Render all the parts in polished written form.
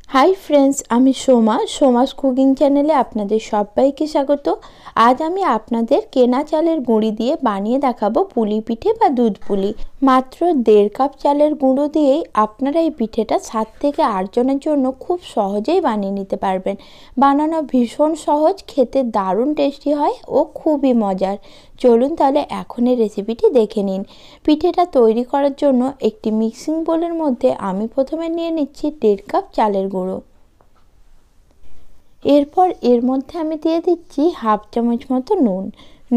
Hi friends, আমি Soma's cooking চ্যানেলে আপনাদের সবাইকে স্বাগত। আজ আমি আপনাদের কেনা চালের গুঁড়ি দিয়ে বানিয়ে দেখাবো পুলি পিঠে বা দুধ পুলি। মাত্র 1.5 কাপ চালের গুঁড়ো দিয়েই আপনারা এই পিঠেটা 7 থেকে 8 জনের জন্য খুব সহজেই বানিয়ে নিতে পারবেন। বানানো ভীষণ সহজ, খেতে দারুণ টেস্টি হয় ও খুবই মজার। চলুন তাহলে এখন এই রেসিপিটি দেখে নিন। পিঠেটা তৈরি করার জন্য একটি মিক্সিং বোলের মধ্যে আমি প্রথমে নিয়ে নিচ্ছি 1.5 কাপ চালের গুঁড়ো। এরপর এর মধ্যে আমি দিয়ে দিচ্ছি হাফ চামচ মতো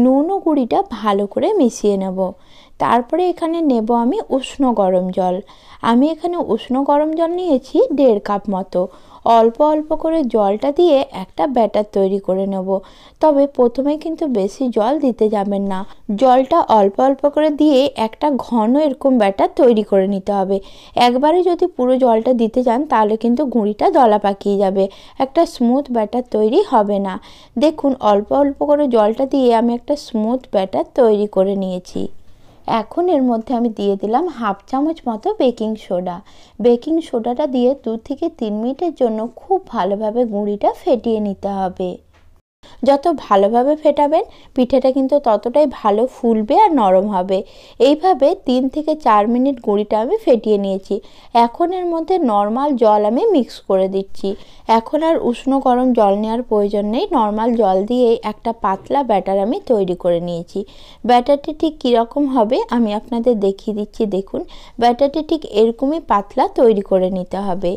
নুন ও গুঁড়িটা ভালো করে মিশিয়ে নেব। তারপরে এখানে নেব আমি উষ্ণ গরম জল। আমি এখানে উষ্ণ গরম জল নিয়েছি 1.5 কাপ মতো। অল্প অল্প করে জলটা দিয়ে একটা ব্যাটার তৈরি করে নেব। তবে প্রথমে কিন্তু বেশি জল দিতে যাবেন না, জলটা অল্প অল্প করে দিয়ে একটা ঘন এরকম ব্যাটার তৈরি করে নিতে হবে। একবারে যদি পুরো জলটা দিতে যান তাহলে কিন্তু গুঁড়িটা দলা পাকিয়ে যাবে, একটা স্মুথ ব্যাটার তৈরি হবে না। দেখুন অল্প অল্প করে জলটা দিয়ে আমি একটা স্মুথ ব্যাটার তৈরি করে নিয়েছি। এখন এর মধ্যে আমি দিয়ে দিলাম হাফ চামচ মতো বেকিং সোডা। বেকিং সোডাটা দিয়ে 2 থেকে 3 মিনিটের জন্য খুব ভালোভাবে গুঁড়িটা ফেটিয়ে নিতে হবে। যত ভালোভাবে ফেটাবেন পিঠেটা কিন্তু ততটাই ভালো ফুলবে আর নরম হবে। এইভাবে 3 থেকে 4 মিনিট গুঁড়িটা আমি ফেটিয়ে নিয়েছি। এখন এর মধ্যে নর্মাল জল আমি মিক্স করে দিচ্ছি। এখন আর উষ্ণ গরম জল নেওয়ার প্রয়োজন নেই, নর্মাল জল দিয়ে একটা পাতলা ব্যাটার আমি তৈরি করে নিয়েছি। ব্যাটারটি ঠিক কীরকম হবে আমি আপনাদের দেখিয়ে দিচ্ছি। দেখুন ব্যাটারটি ঠিক এরকমই পাতলা তৈরি করে নিতে হবে।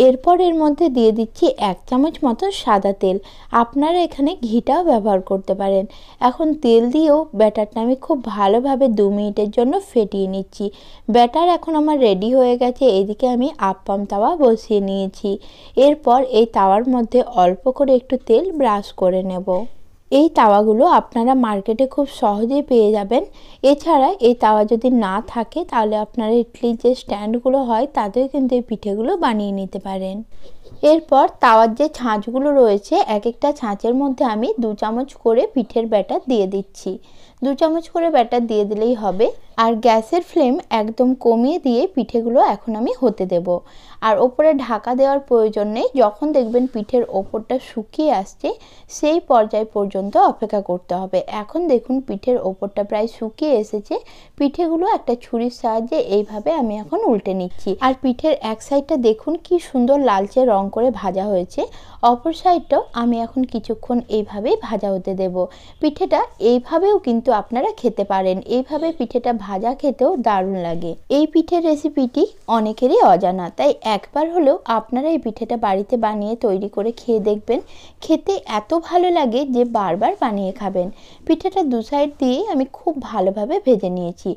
এরপর এর মধ্যে দিয়ে দিচ্ছি 1 চামচ মতো সাদা তেল। আপনারা এখানে ঘিটাও ব্যবহার করতে পারেন। এখন তেল দিয়েও ব্যাটারটা আমি খুব ভালোভাবে 2 মিনিটের জন্য ফেটিয়ে নিচ্ছি। ব্যাটার এখন আমার রেডি হয়ে গেছে। এদিকে আমি আপ্পাম তাওয়া বসিয়ে নিয়েছি। এরপর এই তাওয়ার মধ্যে অল্প করে একটু তেল ব্রাশ করে নেব। এই তাওয়াগুলো আপনারা মার্কেটে খুব সহজেই পেয়ে যাবেন। এছাড়া এই তাওয়া যদি না থাকে তাহলে আপনারা ইডলির যে স্ট্যান্ডগুলো হয় তাতেও কিন্তু এই পিঠেগুলো বানিয়ে নিতে পারেন। এরপর তাওয়ার যে ছাঁচগুলো রয়েছে এক একটা ছাঁচের মধ্যে আমি 2 চামচ করে পিঠের ব্যাটার দিয়ে দিচ্ছি। 2 চামচ করে ব্যাটার দিয়ে দিলেই হবে। আর গ্যাসের ফ্লেম একদম কমিয়ে দিয়ে পিঠেগুলো এখন আমি হতে দেব। আর ওপরে ঢাকা দেওয়ার প্রয়োজন নেই। যখন দেখবেন পিঠের ওপরটা শুকিয়ে আসছে সেই পর্যায় পর্যন্ত অপেক্ষা করতে হবে। এখন দেখুন পিঠের ওপরটা প্রায় শুকিয়ে এসেছে। পিঠেগুলো একটা ছুরির সাহায্যে এইভাবে আমি এখন উল্টে নিচ্ছি। আর পিঠের এক সাইডটা দেখুন কি সুন্দর লালচে রং করে ভাজা হয়েছে, অপর সাইডটাও আমি এখন কিছুক্ষণ এইভাবেই ভাজা হতে দেব। পিঠেটা এইভাবেও কিন্তু আপনারা খেতে পারেন। এইভাবে পিঠেটা ভাজা খেতেও দারুণ লাগে। এই পিঠের রেসিপিটি অনেকেরই অজানা, তাই একবার হলেও আপনারা এই পিঠেটা বাড়িতে বানিয়ে তৈরি করে খেয়ে দেখবেন। খেতে এত ভালো লাগে যে বারবার বানিয়ে খাবেন। পিঠেটা 2 সাইড দিয়ে আমি খুব ভালোভাবে ভেজে নিয়েছি।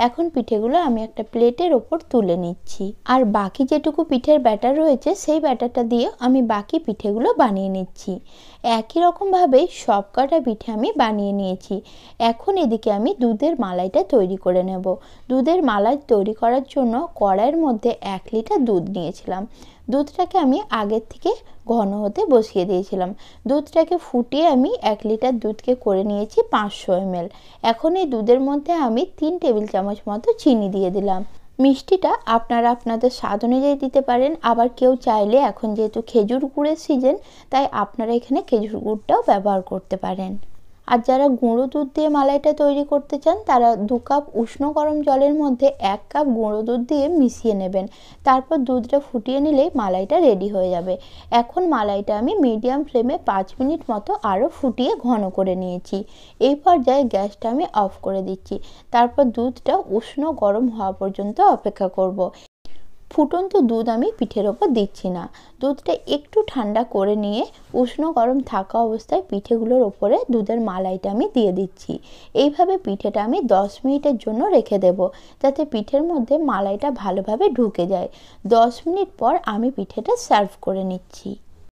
এখন পিঠেগুলো আমি একটা প্লেটের ওপর তুলে নিচ্ছি। আর বাকি যেটুকু পিঠের ব্যাটার রয়েছে সেই ব্যাটারটা দিয়ে আমি বাকি পিঠেগুলো বানিয়ে নিচ্ছি। একই রকমভাবে সব কটা পিঠে আমি বানিয়ে নিয়েছি। এখন এদিকে আমি দুধের মালাইটা তৈরি করে নেব। দুধের মালাই তৈরি করার জন্য কড়াইয়ের মধ্যে 1 লিটার দুধ নিয়েছিলাম। দুধটাকে আমি আগের থেকে ঘন হতে বসিয়ে দিয়েছিলাম। দুধটাকে ফুটিয়ে আমি 1 লিটার দুধকে করে নিয়েছি 500 ml। এখন এই দুধের মধ্যে আমি 3 টেবিল চামচ মতো চিনি দিয়ে দিলাম। মিষ্টিটা আপনারা আপনাদের স্বাদ অনুযায়ী দিতে পারেন। আবার কেউ চাইলে এখন যেহেতু খেজুর গুড়ের সিজন তাই আপনারা এখানে খেজুর গুড়টাও ব্যবহার করতে পারেন। আর যারা গুঁড়ো দুধ দিয়ে মালাইটা তৈরি করতে চান তারা 2 কাপ উষ্ণ গরম জলের মধ্যে 1 কাপ গুঁড়ো দুধ দিয়ে মিশিয়ে নেবেন। তারপর দুধটা ফুটিয়ে নিলেই মালাইটা রেডি হয়ে যাবে। এখন মালাইটা আমি মিডিয়াম ফ্লেমে 5 মিনিট মতো আরও ফুটিয়ে ঘন করে নিয়েছি। এই পর্যায়ে গ্যাসটা আমি অফ করে দিচ্ছি। তারপর দুধটা উষ্ণ গরম হওয়া পর্যন্ত অপেক্ষা করব। ফুটন্ত দুধ আমি পিঠের ওপর দিচ্ছি না। দুধটা একটু ঠান্ডা করে নিয়ে উষ্ণ গরম থাকা অবস্থায় পিঠেগুলোর ওপরে দুধের মালাইটা আমি দিয়ে দিচ্ছি। এইভাবে পিঠেটা আমি 10 মিনিটের জন্য রেখে দেব যাতে পিঠের মধ্যে মালাইটা ভালোভাবে ঢুকে যায়। 10 মিনিট পর আমি পিঠেটা সার্ভ করে নিচ্ছি।